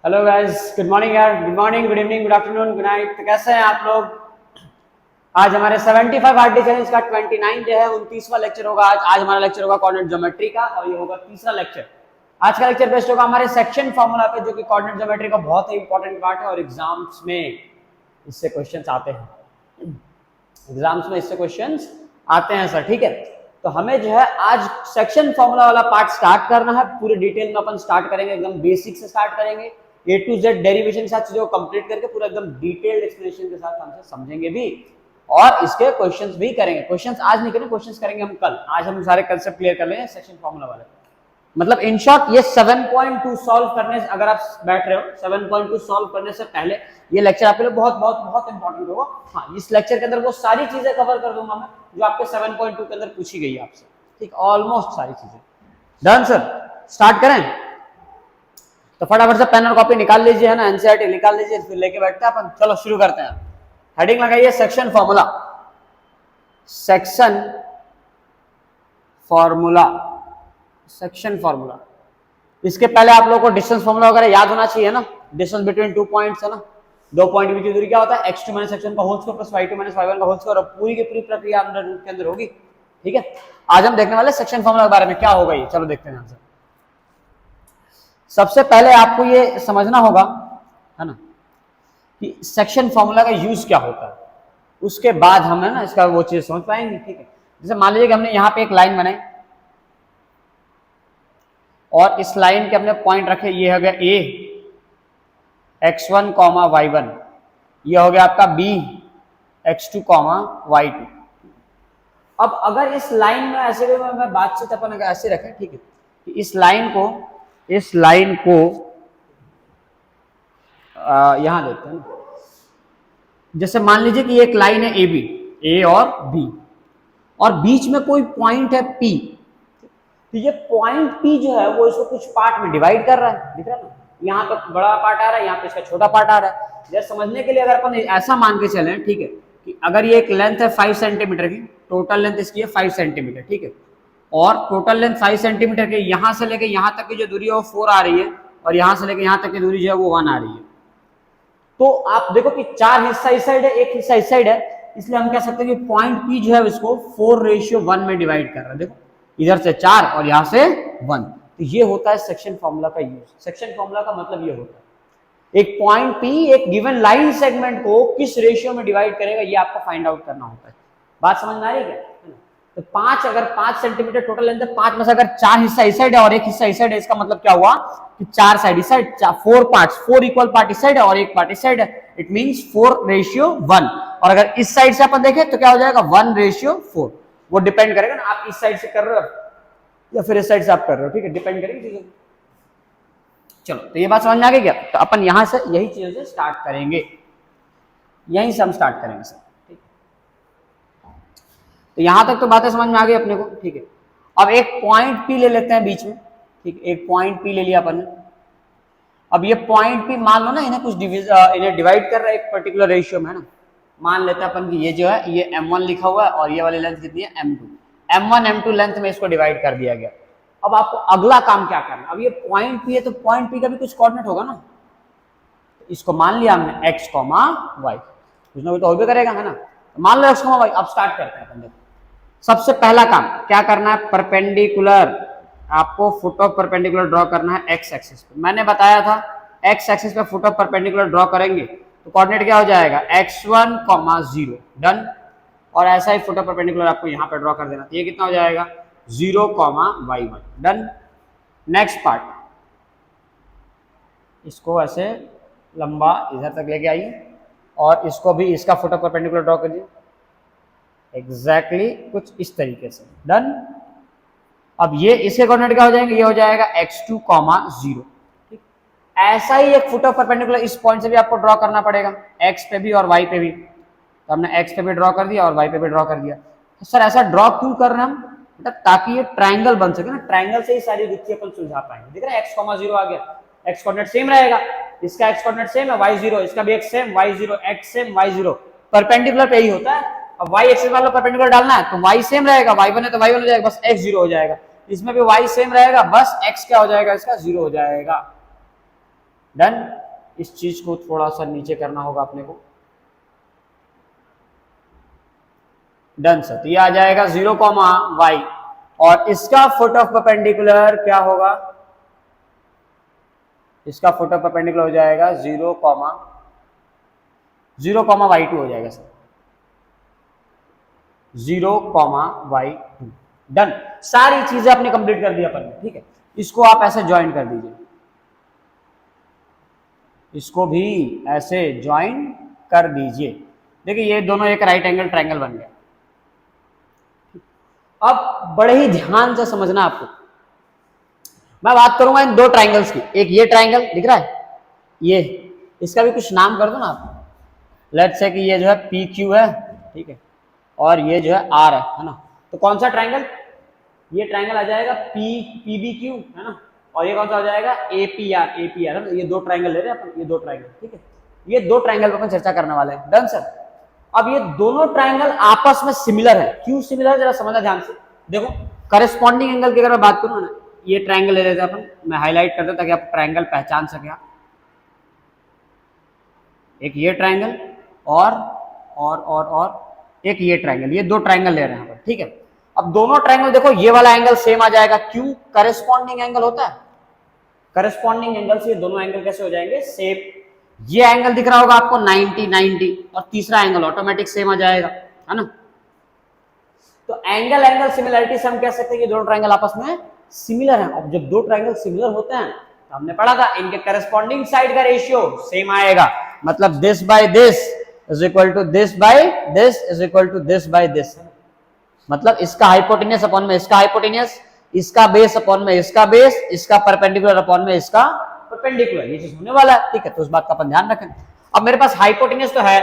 Hello guys, good morning यार। Good morning, good evening, good afternoon, good night. तो कैसे हैं आप लोग? आज हमारे 75 हार्ड डे चैलेंज का 29 डे है, 29वां लेक्चर होगा आज हमारा लेक्चर होगा कोऑर्डिनेट ज्योमेट्री का और ये होगा तीसरा लेक्चर। आज का लेक्चर बेस्ड होगा हमारे सेक्शन फार्मूला पे, जो कि कोऑर्डिनेट ज्योमेट्री का बहुत ही इंपॉर्टेंट पार्ट है और एग्जाम्स में इससे क्वेश्चंस आते हैं। आते हैं सर, ठीक है। तो हमें जो है आज सेक्शन फार्मूला वाला पार्ट स्टार्ट करना है। पूरे डिटेल में अपन स्टार्ट करेंगे, एकदम बेसिक से स्टार्ट करेंगे। ए टू जेड डेरिवेशन के साथ चीजों को कंप्लीट करके पूरा एकदम डिटेल्ड एक्सप्लेनेशन के साथ हमसे समझेंगे भी और इसके क्वेश्चंस भी करेंगे। क्वेश्चंस आज नहीं करेंगे, क्वेश्चंस करेंगे हम कल। आज हम सारे कंसेप्ट क्लियर कर लेंगे सेक्शन फार्मूला वाले। मतलब इन शॉर्ट ये 7.2 सॉल्व करने से, अगर आप बैठ रहे हो 7.2 सॉल्व करने से पहले ये लेक्चर आपके लिए बहुत बहुत बहुत इंपॉर्टेंट होगा। हाँ, इस लेक्चर के अंदर वो सारी चीजें कवर कर दूंगा मैं जो आपके 7.2 के अंदर पूछी गई है आपसे, ठीक। ऑलमोस्ट सारी चीजें डन सर। स्टार्ट करें तो फटाफट से पेन और कॉपी निकाल लीजिए, है ना, एनसीईआरटी निकाल लीजिए, फिर लेके बैठते हैं अपन। चलो शुरू करते हैं। हेडिंग लगाइए section formula. Section formula, section formula. इसके पहले आप लोगों को डिस्टेंस फार्मूला वगैरह याद होना चाहिए ना। डिस्टेंस बिटवीन टू पॉइंट्स है ना, दो पॉइंट के बीच की दूरी क्या होता है? x2 माइनस x1 का whole square plus y2 minus y1 का होल स्क्वायर। और पूरी की पूरी प्रक्रिया अंडर रूट के अंदर होगी, ठीक है। आज हम देखने वाले सेक्शन फार्मूला के बारे में, क्या होगा ये, चलो देखते हैं आंसर। सबसे पहले आपको ये समझना होगा, है ना, कि सेक्शन फार्मूला का यूज क्या होता है। उसके बाद हम, है ना, इसका वो चीज समझ पाएंगे, ठीक है। जैसे मान लीजिए कि हमने यहाँ पे एक लाइन बनाई और इस लाइन के अपने पॉइंट रखे, ये हो गया a x1, y1, ये हो गया आपका b x2, y2। अब अगर इस लाइन में ऐसे मैं बातचीत अपन अगर ऐसे रखें, ठीक है, कि इस लाइन को यहां देखते हैं ना। जैसे मान लीजिए कि एक लाइन है AB, A और B, और बीच में कोई पॉइंट है P। तो ये पॉइंट P जो है वो इसको कुछ पार्ट में डिवाइड कर रहा है, दिख रहा है ना। यहाँ पे बड़ा पार्ट आ रहा है, यहाँ पे इसका छोटा पार्ट आ रहा है। जैसे समझने के लिए अगर अपन ऐसा मान के चले, ठीक है, कि अगर ये एक लेंथ है 5 सेंटीमीटर की, टोटल लेंथ इसकी है 5 सेंटीमीटर, ठीक है, और टोटल लेंथ 5 सेंटीमीटर के यहां से लेके यहां तक की जो दूरी है वो 4 आ रही है, और यहां से लेके यहां तक की दूरी जो है वो 1 आ रही है। तो आप देखो कि 4 हिस्सा इस साइड है, एक हिस्सा इस साइड है, इसलिए हम कह सकते हैं कि पॉइंट P जो है इसको 4:1 में डिवाइड कर रहा है। देखो इधर से 4 और यहां से 1। तो ये होता है सेक्शन फार्मूला का यूज। सेक्शन फार्मूला का मतलब ये होता है एक पॉइंट P एक गिवन लाइन सेगमेंट को किस रेशियो में डिवाइड करेगा, ये आपको फाइंड आउट करना होता है। बात समझ में आ रही है क्या? तो 5, अगर 5 सेंटीमीटर टोटल लेंथ है, 5 में से अगर 4 हिस्सा इस साइड है और एक हिस्सा इस साइड है, इसका मतलब क्या हुआ कि 4 साइड इस साइड, 4 पार्ट्स, 4 इक्वल पार्ट इस साइड है और एक पार्ट इस साइड है। It means 4:1। और अगर इस साइड से अपन देखें तो क्या हो जाएगा 1:4। वो डिपेंड करेगा ना आप इस साइड से कर रहे हो या फिर इस साइड से आप कर रहे हो, ठीक है, डिपेंड करेगी चीजें। चलो तो ये बात समझ में आ गई क्या? तो अपन यहां से यही चीजों से स्टार्ट करेंगे, यहीं से हम स्टार्ट करेंगे सर, ठीक है। तो यहां तक तो बातें समझ में आ गई अपने को, ठीक है। अब एक पॉइंट P ले लेते हैं बीच में, ठीक है, एक पॉइंट P ले लिया अपन ने। अब ये पॉइंट P मान लो ना इन्हें कुछ इन्हें डिवाइड कर रहा है एक पर्टिकुलर रेशियो में, है ना। मान लेते हैं अपन कि ये जो है ये M1 लिखा हुआ है और ये वाली लेंथ कितनी है M2। M1 M2 लेंथ में इसको डिवाइड कर दिया गया। अब आपको अगला काम क्या करना है? अब ये पॉइंट P है तो पॉइंट P का भी कुछ कोऑर्डिनेट होगा ना। इसको मान लिया हमने x, y, कुछ ना कुछ तो हो भी करेगा, है ना। तो मान लो x, y। अब स्टार्ट करते हैं अपन। देखो सबसे पहला काम क्या करना है, परपेंडिकुलर, आपको फुट ऑफ परपेंडिकुलर ड्रॉ करना है x एक्सिस पे। मैंने बताया था x एक्सिस पे फुट ऑफ परपेंडिकुलर ड्रॉ करेंगे तो कोऑर्डिनेट क्या हो जाएगा x1, 0, डन। और ऐसा ही फुट ऑफ परपेंडिकुलर आपको यहाँ पे ड्रॉ कर देना। ये कितना हो जाएगा 0, y1, डन। नेक्स्ट पार्ट, इसको ऐसे लंबा इधर तक लेके आइए और इसको भी इसका फुट ऑफ परपेंडिकुलर ड्रॉ करिए एग्जैक्टली कुछ इस तरीके से, डन। अब ये इसके कोऑर्डिनेट क्या हो जाएंगे, ये हो जाएगा x2, 0, ठीक। ऐसा ही एक फुट ऑफ परपेंडिकुलर इस पॉइंट से भी आपको ड्रॉ करना पड़ेगा, x पे भी और y पे भी। तो हमने x पे भी ड्रॉ कर दिया और y पे भी ड्रॉ कर दिया। तो सर ऐसा ड्रॉ क्यों कर रहे हैं हम? ताकि ये ट्राइंगल बन सके ना, ट्राइंगल से ही सारी युक्ति अपन सुलझा पाएंगे। देख रहे हैं x, 0 आ गया, x कोऑर्डिनेट सेम रहेगा, इसका x कोऑर्डिनेट सेम है y0, इसका भी x same, y0, x same, y0, perpendicular पे ही होता है। अब y एक्सिस वाला परपेंडिकुलर डालना है तो y सेम रहेगा, y1 है तो y1 हो जाएगा, बस x 0 हो जाएगा। इसमें भी y सेम रहेगा, बस x क्या हो जाएगा इसका 0 हो जाएगा। डन। इस चीज को थोड़ा सा नीचे करना होगा अपने को। Done sir. तो ये आ जाएगा 0,y और इसका फुट ऑफ परपेंडिकुलर क्या होगा, इसका फुट ऑफ परपेंडिकुलर हो जाएगा 0,y2 हो जाएगा सर, 0,y2। डन। सारी चीजें आपने कंप्लीट कर दी अपन ने, ठीक है। इसको आप ऐसे ज्वाइन कर दीजिए, इसको भी ऐसे ज्वाइन कर दीजिए। देखिए ये दोनों एक राइट एंगल ट्रायंगल बन गया। अब बड़े ही ध्यान से समझना आपको, मैं बात करूंगा इन दो ट्रायंगल्स की। एक ये ट्रायंगल दिख रहा है, ये इसका भी कुछ नाम कर दो ना आप। लेट्स से कि ये जो है पी क्यू है, ठीक है, और ये जो है आर है ना। तो कौन सा ट्रायंगल, ये ट्रायंगल आ जाएगा पी बी क्यू है ना, और ये कौन सा हो जाएगा ए पी आर है ना। ये दो ट्रायंगल ले रहे हैं अपन, ये दो ट्रायंगल, ठीक है। ये दो ट्रायंगल पर अपन चर्चा करने वाले हैं। Done sir. अब ये दोनों ट्रायंगल आपस में सिमिलर है। क्यों सिमिलर है, जरा समझना ध्यान से। देखो करस्पॉन्डिंग एंगल की अगर मैं बात करूं ना, ये ट्रायंगल ले लेते हैं अपन, मैं हाईलाइट करता ताकि आप ट्रायंगल पहचान सके। एक ये ट्रायंगल और एक ये ट्रायंगल, ये दो ट्रायंगल ले रहे हैं, ठीक है। अब दोनों ट्रायंगल देखो, ये वाला एंगल सेम आ जाएगा। क्यों, करस्पॉन्डिंग एंगल होता है। करस्पॉन्डिंग एंगल से ये दोनों एंगल कैसे हो जाएंगे, सेम। ये एंगल दिख रहा होगा आपको 90 और तीसरा एंगल ऑटोमेटिक सेम आ जाएगा, है ना। तो एंगल सिमिलरिटी से हम कह सकते हैं कि दोनों ट्रायंगल आपस में सिमिलर हैं। अब जब दो ट्रायंगल सिमिलर होते हैं तो हमने पढ़ा था इनके करस्पॉन्डिंग साइड का रेशियो सेम आएगा। मतलब this by this is equal to this by this is equal to this by this. मतलब इसका हाइपोटेनियस अपॉन में इसका हाइपोटेनियस, इसका बेस अपॉन में इसका बेस, इसका परपेंडिकुलर अपॉन में इसका परपेंडिकुलर, ये चीज होने वाला है, ठीक है। तो उस बात का अपन ध्यान रखें। अब मेरे पास हाइपोटेनियस तो है,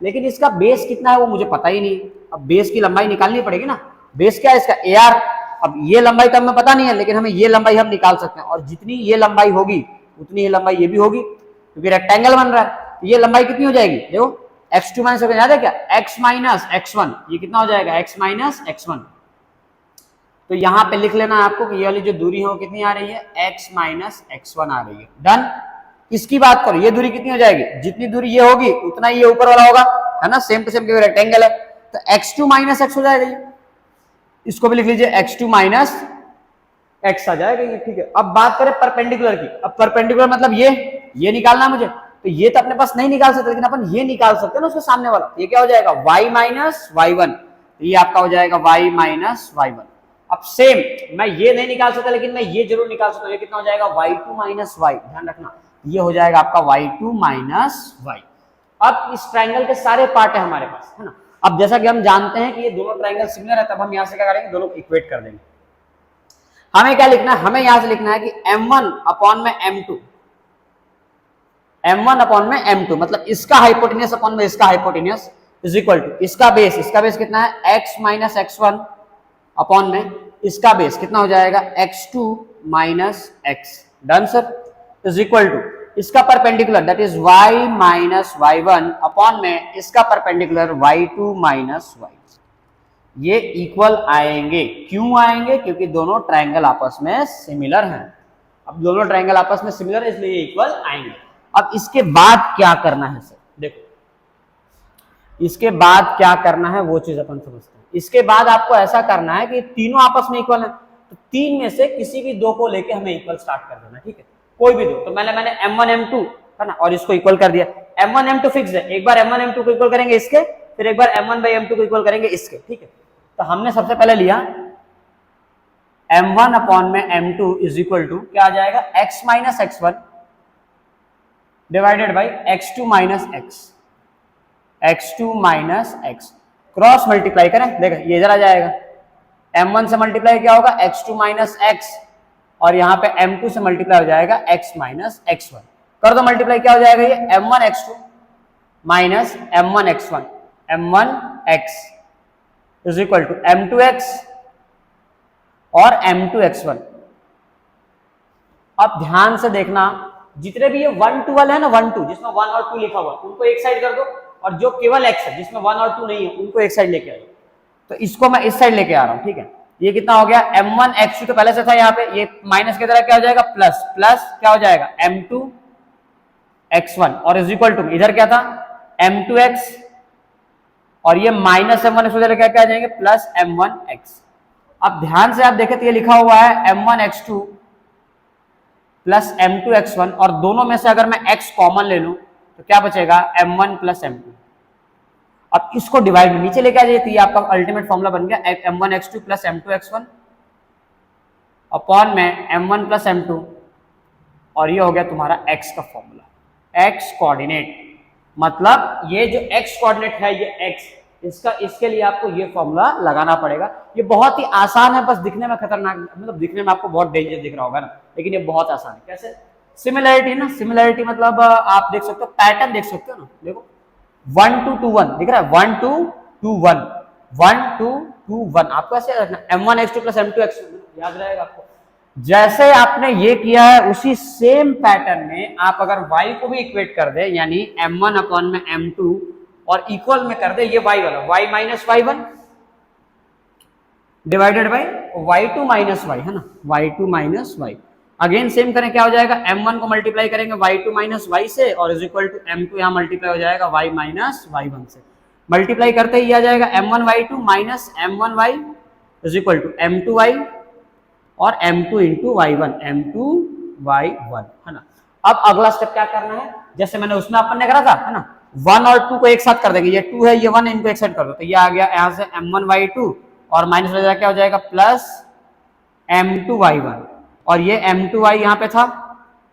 लेकिन इसका बेस कितना है वो मुझे पता ही नहीं। अब बेस की लंबाई निकालनी पड़ेगी ना। बेस क्या है इसका, AR। अब ये लंबाई तो हमें पता नहीं है, लेकिन हमें ये लंबाई हम निकाल सकते हैं, और जितनी ये लंबाई होगी उतनी ये लंबाई ये भी होगी, क्योंकि रेक्टेंगल बन रहा है। तो ये लंबाई कितनी हो जाएगी, देखो x2 माइनस याद है क्या, x माइनस x1, ये कितना हो जाएगा x माइनस x1। तो यहां पे लिख लेना आपको कि ये वाली जो दूरी है वो कितनी आ रही है, x माइनस x1 आ रही है। डन। इसकी बात करो, ये दूरी कितनी हो जाएगी, जितनी दूरी ये होगी उतना ये ऊपर वाला होगा, है ना। सेम टू सेम क्योंकि रेक्टेंगल है, तो x2 माइनस x हो जाएगा ये। इसको भी लिख लीजिए x2 माइनस x आ जाएगा ये, ठीक है। अब बात करें परपेंडिकुलर की। अब परपेंडिकुलर मतलब ये निकालना मुझे, तो ये तो अपने पास नहीं निकाल सकते, लेकिन अपन ये निकाल सकते हैं ना उसके सामने वाला। ये क्या हो जाएगा, y माइनस y1, तो ये आपका हो जाएगा y माइनस y1। अब सेम मैं ये नहीं निकाल सकता, लेकिन मैं ये जरूर निकाल सकता हूँ। ये कितना हो जाएगा, y2 माइनस y, ध्यान रखना ये हो जाएगा आपका y2 माइनस y। अब इस ट्रायंगल के सारे पार्ट है हमारे पास, है ना। अब जैसा कि हम जानते हैं कि ये दोनों ट्रायंगल सिमिलर है, तब हम यहां से क्या करेंगे, दोनों को इक्वेट कर देंगे। हमें क्या लिखना है, हमें यहां से लिखना है कि m1 अपॉन में m2, m1 अपॉन में m2, मतलब इसका हाइपोटेनियस अपॉन में इसका हाइपोटेनियस इज इक्वल टू इसका बेस कितना है, x माइनस x1 अपॉन में इसका बेस कितना हो जाएगा, x2 minus x। Done sir. Is equal to इसका perpendicular that is y minus y1 upon में इसका परपेंडिकुलर y2 माइनस y। ये इक्वल आएंगे। क्यों आएंगे, क्योंकि दोनों ट्रायंगल आपस में सिमिलर हैं। अब दोनों ट्रायंगल आपस में सिमिलर है, इसलिए इक्वल आएंगे। अब इसके बाद क्या करना है सर, देखो इसके बाद क्या करना है वो चीज अपन समझते हैं। इसके बाद आपको ऐसा करना है कि तीनों आपस में इक्वल है, तो तीन में से किसी भी दो को लेके हमें इक्वल स्टार्ट कर देना, ठीक है। कोई भी दो, तो मैंने m1 m2 है ना, और इसको इक्वल कर दिया। m1 m2 फिक्स है, एक बार m1 m2 को इक्वल करेंगे इसके, फिर एक बार m1 by m2 को इक्वल करेंगे इसके, ठीक है। तो हमने सबसे पहले लिया m1 अपॉन में m2 इज इक्वल टू क्या आ जाएगा, x minus x1 divided by x2 minus x2 minus x। Cross multiply करें, देखो ये इधर आ जाएगा, m1 से मल्टीप्लाई क्या होगा, x2 माइनस x, और यहां पे m2 से मल्टीप्लाई हो जाएगा x माइनस x1। कर दो मल्टीप्लाई, क्या हो जाएगा ये m1 x2 minus m1 x1, m1 x is equal to m2 x और m2 x1। अब ध्यान से देखना, जितने भी ये 1 2 वाले है ना, 1 2 जिसमें 1 और 2 लिखा हुआ उनको एक साइड कर दो, और जो केवल x है जिसमें 1 और 2 नहीं है उनको एक साइड लेके आ जाओ। तो इसको मैं इस साइड लेके आ रहा हूं, ठीक है। ये कितना हो गया, m1 x2 तो पहले से था, यहाँ पे ये माइनस की तरह क्या हो जाएगा, प्लस प्लस क्या हो जाएगा m2 x1 और इज इक्वल टू इधर क्या था m2x और ये माइनस m1x उधर क्या क्या आ जाएंगे प्लस m1x। अब ध्यान से आप देखें तो ये लिखा हुआ है m1x2 प्लस m2x1 और दोनों में से अगर मैं x कॉमन ले लूं तो क्या बचेगा m1 प्लस m2। अब इसको डिवाइड नीचे लेके आ जाइए तो ये आपका अल्टीमेट फॉर्मूला बन गया m1x2 प्लस m2x1 अपॉन में m1 प्लस m2 और ये हो गया तुम्हारा x का फॉर्मूला। x कोऑर्डिनेट मतलब ये जो x कोऑर्डिनेट है ये x, इसके लिए आपको ये फॉर्मूला लगाना पड़ेगा। ये बहुत ही आसान है, बस दिखने में खतरनाक, मतलब दिखने में आपको बहुत डेंजर दिख रहा होगा ना, लेकिन ये बहुत आसान है। कैसे? सिमिलैरिटी ना, सिमिलैरिटी मतलब आप देख सकते हो पैटर्न देख सकते हो ना, देखो 1 2 2 1 दिख रहा है 1 2 2 1 1 2 2 1 आपको ऐसे रखना m1x2 प्लस m2x2 याद रहेगा आपको। जैसे आपने ये किया है उसी सेम पैटर्न में आप अगर y को भी इक्वेट कर दे यानी m1 अपॉन में m2 और इक्वल में कर दे ये y वाला y minus y1 divided by y2 minus y है ना y2 minus y। Again same करें क्या हो जाएगा m1 को मल्टीप्लाई करेंगे y2 माइनस y से और इज इक्वल टू m2 यहां मल्टीप्लाई हो जाएगा y माइनस y1 से। मल्टीप्लाई करते ही आ जाएगा m1 y2 minus m1 y is equal to m2 y और m2 into y1 m2 y1 है ना। अब अगला स्टेप क्या करना है, जैसे मैंने उसमें अपन ने करा था है ना 1 और 2 को एक साथ कर देंगे, ये 2 है ये 1 है, इनको एक साथ कर दो तो ये आ गया यहाँ से m1 y2 और माइनस हो जाएगा क्या हो जाएगा प्लस m2 y1 और ये m2 y यहाँ पे था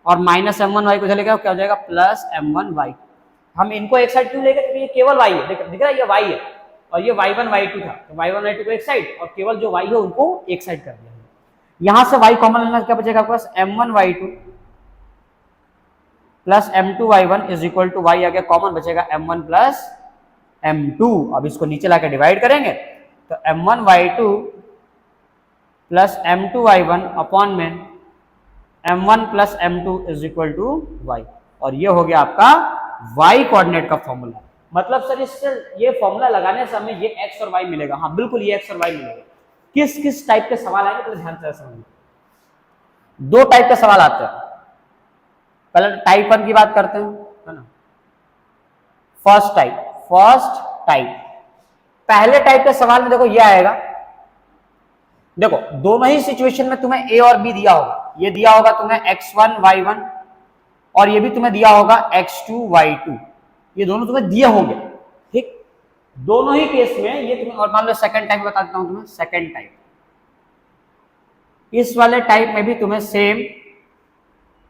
और माइनस m1 y को चले गया क्या हो जाएगा प्लस m1 y। हम इनको एक साइड क्यों लेंगे क्योंकि ये केवल y है, दिख रहा है ये y है और ये y1 y2 था तो y1 y2 को एक साइड और केवल जो y है उनको एक साइड कर दिया। यहां से y कॉमन लेना क्या बचेगा आपके पास m1 y2 plus m2 y1 is equal to y आ गया कॉमन बचेगा m1 प्लस m2। अब इसको नीचे लाकर डिवाइड करेंगे तो m1 y2 plus m2 y1 upon में m1 plus m2 is equal to y और ये हो गया आपका y कोऑर्डिनेट का फॉर्मूला। मतलब सर इससे ये फॉर्मूला लगाने से हमें ये x और y मिलेगा। हाँ बिल्कुल ये x और y मिलेगा। किस किस टाइप के सवाल आएंगे तो ध्यान से समझिए। दो टाइप के सवाल आते हैं, पहले टाइप 1 की बात करते हैं है ना। फर्स्ट टाइप पहले टाइप के सवाल में देखो ये आएगा, देखो दोनों ही सिचुएशन में तुम्हें a और b दिया होगा, ये दिया होगा तुम्हें x1 y1 और ये भी तुम्हें दिया होगा x2 y2, ये दोनों तुम्हें दिए होंगे ठीक। दोनों ही केस में ये तुम्हें, और मान लो सेकंड टाइप बता देता हूं तुम्हें, सेकंड टाइप इस वाले टाइप में भी तुम्हें सेम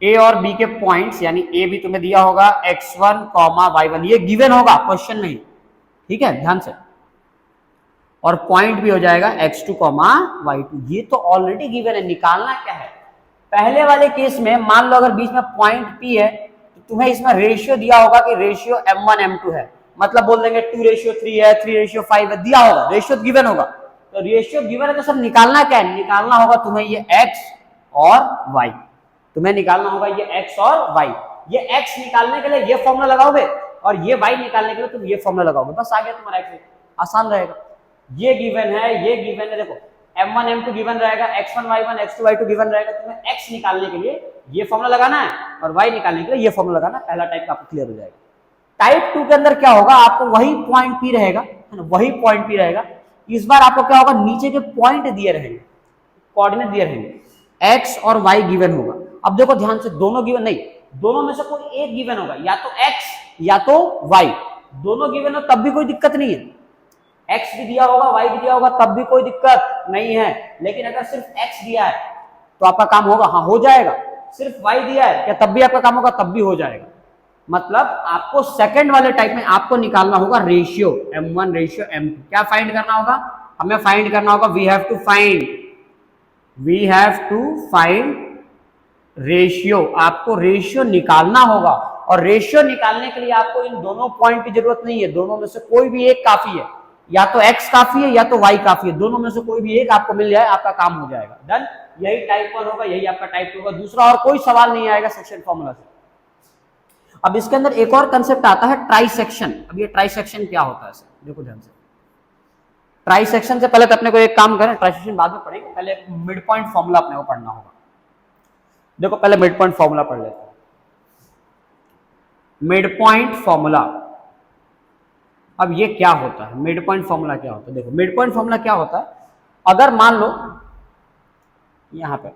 a और b के पॉइंट्स यानी a भी तुम्हें दिया होगा x1 y1 ये गिवन होगा क्वेश्चन में ही ठीक है ध्यान से, और पॉइंट भी हो जाएगा x2 y2 ये तो ऑलरेडी गिवन है। निकालना क्या है, पहले वाले केस में मान लो अगर बीच में पॉइंट p है तो तुम्हें इसमें रेशियो दिया होगा कि रेशियो m1 m2 है, मतलब बोल देंगे 2:3 है 3:5 है, दिया होगा रेशियो गिवन होगा। तो रेशियो गिवन है तो सब निकालना क्या है, निकालना होगा तुम्हें ये x और y, तुम्हें निकालना होगा ये x और y। ये x निकालने के लिए ये फॉर्मूला लगाओगे और ये y निकालने के लिए तुम ये फॉर्मूला लगाओगे, बस आ गया तुम्हारा x, आसान रहेगा। ये गिवन है ये गिवन है, देखो m1 m2 गिवन रहेगा, x1 y1 x2 y2 given रहेगा, तुम्हें x निकालने के लिए ये फॉर्मूला लगाना है और y निकालने के लिए ये फॉर्मूला लगाना है। पहला टाइप आपको क्लियर हो जाएगा। टाइप 2 के अंदर क्या होगा, आपको वही पॉइंट p रहेगा है ना, वही पॉइंट p रहेगा। इस बार आपको क्या होगा, नीचे के पॉइंट दिए रहेंगे, कोऑर्डिनेट दिए रहेंगे, x और y गिवन होगा। अब देखो ध्यान से, दोनों गिवन नहीं, दोनों में से कोई एक गिवन होगा, या तो x या तो y, दोनों गिवन हो तब भी कोई दिक्कत नहीं है। x भी दिया होगा y भी दिया होगा तब भी कोई दिक्कत नहीं है, लेकिन अगर सिर्फ x दिया है तो आपका काम होगा, हाँ हो जाएगा। सिर्फ y दिया है क्या तब भी आपका काम होगा, तब भी हो जाएगा। मतलब आपको सेकंड वाले टाइप में आपको निकालना होगा रेशियो m1 रेशियो m2। क्या फाइंड करना होगा, हमें फाइंड करना होगा, we have to find ratio. आपको रेशियो निकालना होगा और रेशियो निकालने के लिए आपको इन दोनों पॉइंट की जरूरत नहीं है, दोनों में से कोई भी एक काफी है, या तो x काफी है या तो y काफी है, दोनों में से कोई भी एक आपको मिल जाए आपका काम हो जाएगा, डन। यही टाइप 1 होगा, यही आपका टाइप 2 होगा, दूसरा और कोई सवाल नहीं आएगा सेक्शन फॉर्मूला से। अब इसके अंदर एक और कंसेप्ट आता है ट्राइसेक्शन। अब ये ट्राइसेक्शन क्या होता है, देखो ध्यान से। ट्राइसेक्शन से पहले तो अपने को एक काम करें, ट्राइसेक्शन बाद में पढ़ेंगे, पहले मिड पॉइंट फॉर्मूला अपने को पढ़ना होगा। देखो पहले मिड पॉइंट फॉर्मूला पढ़ लेते हैं। Mid point formula. अब ये क्या होता है, मिड पॉइंट फॉर्मूला क्या होता है? देखो मिड पॉइंट फॉर्मूला क्या होता है, अगर मान लो यहां पे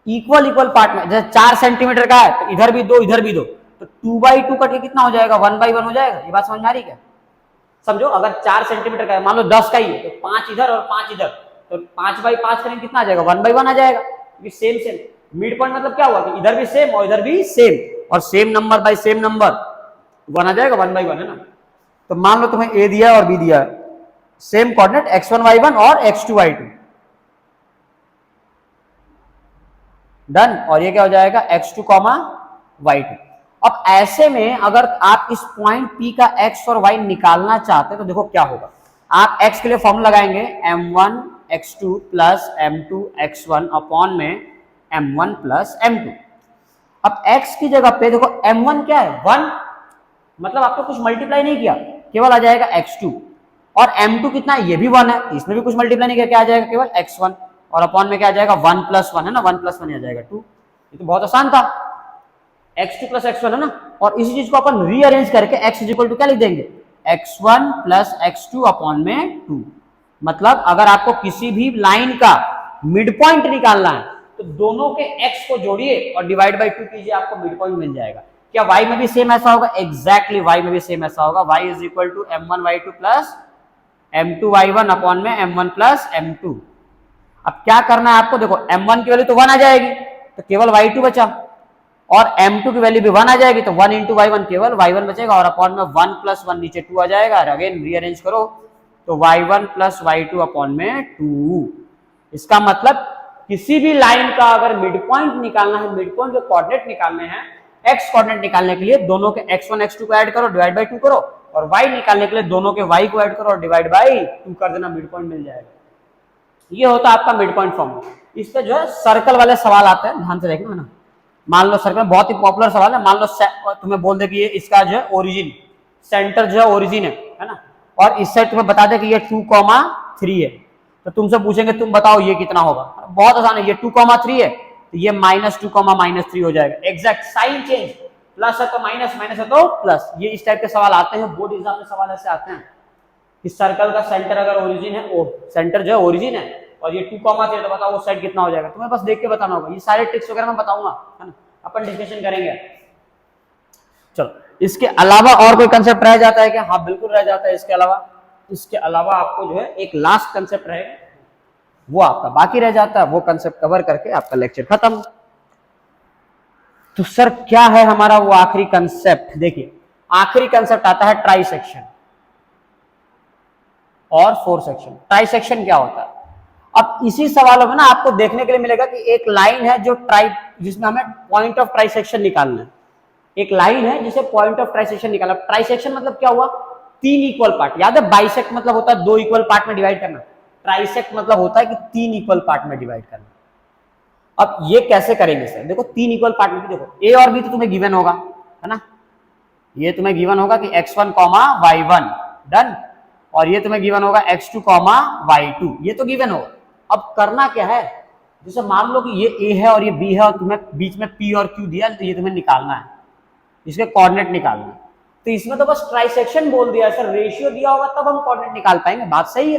इक्वल इक्वल पार्ट में जैसे 4 सेंटीमीटर का है तो इधर भी 2 इधर भी 2, तो 2/2 कट के कितना हो जाएगा, 1/1 हो जाएगा। ये बात समझ में आ रही क्या? समझो अगर 4 सेंटीमीटर का है, मान लो 10 का ही है, तो 5 इधर और 5 इधर, तो 5/5 करेंगे कितना आ जाएगा, 1/1 आ जाएगा। ये सेम सेम मिड पॉइंट मतलब क्या हुआ कि इधर भी सेम और इधर भी सेम, और same number by same number 1 आ जाएगा, 1/1 है ना। तो मान लो तुम्हें ए दिया है और बी दिया है, सेम कोऑर्डिनेट x1y1 और x2y2, डन। और ये क्या हो जाएगा, x2, y2। अब ऐसे में अगर आप इस पॉइंट P का x और y निकालना चाहते हैं तो देखो क्या होगा, आप x के लिए फॉर्मूला लगाएंगे m1 x2 plus m2 x1 upon में m1 प्लस m2। अब x की जगह पे देखो m1 क्या है, 1, मतलब आपको कुछ मल्टीप्लाई नहीं किया, केवल आ जाएगा x2, और m2 कितना है, ये भी 1 है, इसमें भी कुछ मल्टीप्लाई नहीं किया, क्या आ जाएगा, केवल x1, और अपॉन में क्या आ जाएगा, 1 + 1 है ना, 1 + 1 आ जाएगा 2। ये तो बहुत आसान था, x2 + x1 है ना। और इसी चीज को अपन रीअरेंज करके x = क्या लिख देंगे, x1 + x2 अपॉन में 2। मतलब अगर आपको किसी भी लाइन का मिड पॉइंट निकालना है तो दोनों के x को जोड़िए और डिवाइड बाय 2 कीजिए, आपको मिड पॉइंट मिल जाएगा। क्या y में भी सेम ऐसा होगा? एग्जैक्टली y में भी सेम ऐसा होगा, y = m1y2 + m2y1 अपॉन में m1 + m2। अब क्या करना है आपको, देखो m1 की वैल्यू तो 1 आ जाएगी तो केवल y2 बचा, और m2 की वैल्यू भी 1 आ जाएगी तो 1 × y1 केवल y1 बचेगा, और अपॉन में 1 + 1 नीचे 2 आ जाएगा, और अगेन रीअरेंज करो तो y1 + y2 अपॉन में 2। इसका मतलब किसी भी लाइन का अगर मिड पॉइंट निकालना है, मिड पॉइंट के कोऑर्डिनेट निकालने हैं, x कोऑर्डिनेट निकालने के लिए दोनों के x1 x2 को ऐड करो, डिवाइड बाय 2 करो, और y निकालने के लिए दोनों के y को ऐड करो और डिवाइड बाय 2 कर देना, मिड पॉइंट मिल जाएगा। ये होता है आपका मिड पॉइंट फॉर्मूला। इस पे जो है सर्कल वाले सवाल आते हैं, ध्यान से देखना है ना। मान लो सर्कल बहुत ही पॉपुलर सवाल है, मान लो तुम्हें बोल दे कि ये इसका जो है ओरिजिन, सेंटर जो है ओरिजिन है ना, और इस साइड तुम्हें बता दे कि ये 2,3 है, तो तुमसे पूछेंगे तुम बताओ ये कितना होगा। बहुत आसान है, ये 2,3 है तो ये -2,-3 हो जाएगा। एग्जैक्ट साइन चेंज, प्लस है तो माइनस, माइनस है तो प्लस। ये इस टाइप के सवाल आते हैं, बोर्ड एग्जाम में सवाल ऐसे आते हैं कि सर्कल का सेंटर अगर ओरिजिन है, ओ सेंटर जो है ओरिजिन है और ये 2,3 है तो बताओ उस साइड कितना हो जाएगा। तुम्हें बस देख के बताना होगा, ये सारे ट्रिक्स वगैरह मैं बताऊंगा, है ना, अपन डिस्कशन करेंगे। चलो इसके अलावा और कोई कंसेप्ट रह जाता है क्या? हाँ बिल्कुल रह जाता है। इसके अलावा आपको जो है एक लास्ट कंसेप्ट रहेगा, वो आपका बाकी रह जाता है, वो कंसेप्ट कवर करके आपका लेक्चर खत्म। तो सर क्या है हमारा वो आखिरी कंसेप्ट? देखिए आखिरी कंसेप्ट आता है ट्राइसेक्शन और फोर सेक्शन। ट्राइसेक्शन क्या होता है? अब इसी सवालों में ना आपको देखने के लिए मिलेगा कि एक लाइन है जो जिसमें हमें पॉइंट ऑफ ट्राइसेक्शन निकालना है। एक लाइन है जिसे पॉइंट ऑफ ट्राइसेक्शन निकालना। ट्राइसेक्शन मतलब क्या हुआ? 3 इक्वल पार्ट। याद है बाइसेक्ट मतलब होता है 2 इक्वल पार्ट में डिवाइड करना, ट्राइसेक्ट मतलब होता है कि 3 इक्वल पार्ट में डिवाइड करना। अब ये कैसे करेंगे सर? देखो 3 इक्वल पार्ट में, देखो ए और बी तो तुम्हें गिवन होगा, है ना, ये तुम्हें गिवन होगा कि x1, y1 डन, और ये तुम्हें गिवन होगा x2, y2, ये तो गिवन होगा। अब करना क्या है, जैसे मान लो कि ये a है और ये b है और तुम्हें बीच में p और q दिया, तो ये तुम्हें निकालना है, इसके कोऑर्डिनेट निकालना है। तो इसमें तो बस ट्राइसेक्शन बोल दिया सर, रेशियो दिया होगा तब हम कोऑर्डिनेट निकाल पाएंगे। बात सही है,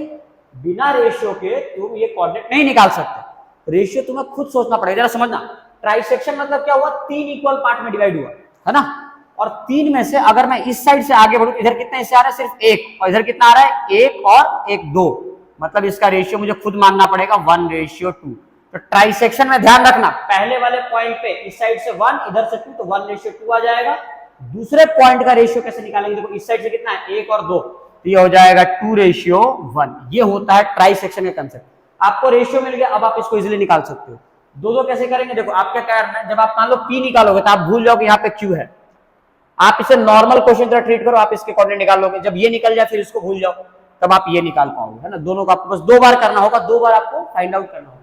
बिना रेशियो के तुम ये कोऑर्डिनेट नहीं निकाल सकते, रेशियो तुम्हें खुद सोचना पड़ेगा। जरा समझना, ट्राइसेक्शन मतलब क्या हुआ? 3 इक्वल पार्ट में डिवाइड हुआ, है ना, और 3 में से अगर मैं इस साइड से आगे बढ़ूं, इधर कितना हिस्सा आ रहा है? सिर्फ 1, और इधर कितना आ रहा है? 1 और 1 2, मतलब इसका रेशियो मुझे खुद मानना पड़ेगा 1:2। तो ट्राइसेक्शन में ध्यान रखना, पहले वाले पॉइंट पे इस साइड से 1, इधर से 2, तो 1:2 आ जाएगा। दूसरे पॉइंट का रेशियो कैसे निकालेंगे? देखो इस साइड से कितना है? 1 और 2, तो ये हो जाएगा 2:1। ये होता है ट्राइसेक्शन का कंसेप्ट। आपको रेशियो मिल गया, अब आप इसको इजीली निकाल सकते हो। दो कैसे करेंगे? देखो आप क्या करना है, जब आप मान लो P निकालोगे तो आप भूल जाओगे यहाँ पे Q है, आप इसे नॉर्मल क्वेश्चन तरह ट्रीट करो, आप इसके कोऑर्डिनेट निकाल लोगे। जब ये निकल जाए फिर इसको भूल जाओ, तब आप ये निकाल पाओगे, है ना। दोनों को आपको बस 2 बार करना होगा, 2 बार आपको फाइंड आउट करना होगा।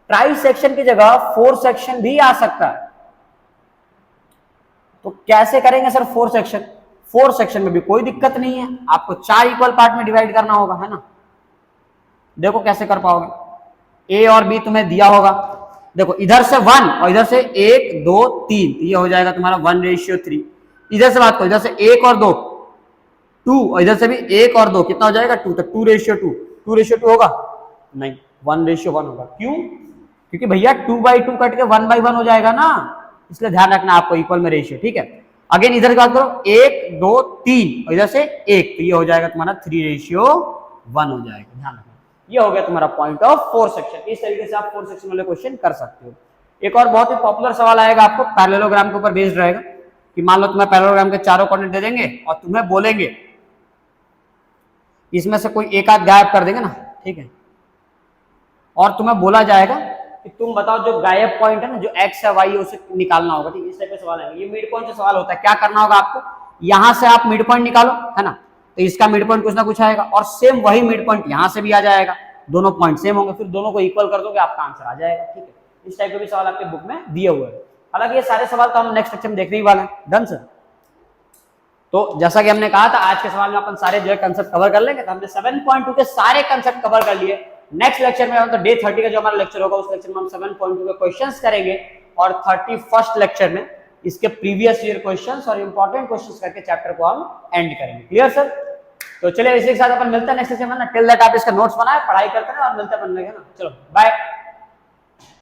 ट्राइसेक्शन की जगह 4 सेक्शन भी आ सकता है, तो कैसे करेंगे सर 4 सेक्शन? 4 सेक्शन में भी कोई दिक्कत नहीं है, आपको 4 इक्वल पार्ट में डिवाइड करना होगा, है ना। देखो कैसे कर पाओगे। ए और बी तुम्हें दिया होगा, देखो इधर से 1 और इधर से 1 2 3, ये हो जाएगा तुम्हारा 1:3। इधर से बात करो, इधर से 1 और 2 2, और इधर से भी 1 और 2 कितना हो जाएगा 2, तो 2:2। 2:2 होगा नहीं, 1:1 होगा। क्यों? क्योंकि भैया 2/2 कट के 1/1 हो जाएगा ना, इसलिए ध्यान रखना आपको इक्वल में रेशियो, ठीक है। अगेन इधर की बात करो 1 2 3 और इधर से 1, तो ये हो जाएगा तुम्हारा 3:1 हो जाएगा, ध्यान रखना। ये हो गया तुम्हारा पॉइंट ऑफ 4 सेक्शन। इस तरीके से आप 4 सेक्शन वाले क्वेश्चन कर सकते हो। एक और बहुत ही पॉपुलर सवाल आएगा आपको, पैरेललोग्राम के ऊपर बेस्ड रहेगा, कि मान लो तुम्हें पैरेललोग्राम के चारों कोऑर्डिनेट दे देंगे और तुम्हें बोलेंगे इसमें से कोई एक आध गायब कर देंगे ना, ठीक है, और तुम्हें बोला जाएगा कि तुम बताओ जो गायब पॉइंट है ना, जो एक्स है वाई है, उसे निकालना होगा, ठीक है। इस टाइप के सवाल आएंगे। ये मिड पॉइंट से सवाल होता है। क्या करना होगा आपको, यहां से आप मिड पॉइंट निकालो, है ना, तो इसका मिड पॉइंट कुछ ना कुछ आएगा, और सेम वही मिड पॉइंट यहां से भी आ जाएगा, दोनों पॉइंट सेम होंगे, फिर दोनों को इक्वल कर दोगे, आपका आंसर आ जाएगा, ठीक है। इस टाइप के भी सवाल आपके बुक में दिए हुए हैं। हालांकि ये सारे सवाल तो हम नेक्स्ट लेक्चर में देखने ही वाले हैं। Done sir. तो जैसा कि हमने कहा था आज के सवाल में अपन सारे जो है कंसेप्ट कवर कर लेंगे, तो हमने 7.2 के सारे कंसेप्ट कवर कर लिए। नेक्स्ट लेक्चर में हम तो डे 30 का जो हमारा लेक्चर होगा, उस लेक्चर में हम 7.2 के क्वेश्चंस करेंगे, और 31st लेक्चर में इसके प्रीवियस ईयर क्वेश्चंस और इंपॉर्टेंट क्वेश्चंस करके चैप्टर को हम एंड करेंगे। Clear sir? तो चलिए इसी के साथ अपन मिलते हैं नेक्स्ट लेक्चर में ना। टिल दैट आप इसका नोट्स बनाए, पढ़ाई करते हैं और मिलते हैं अपन, ना चलो बाय।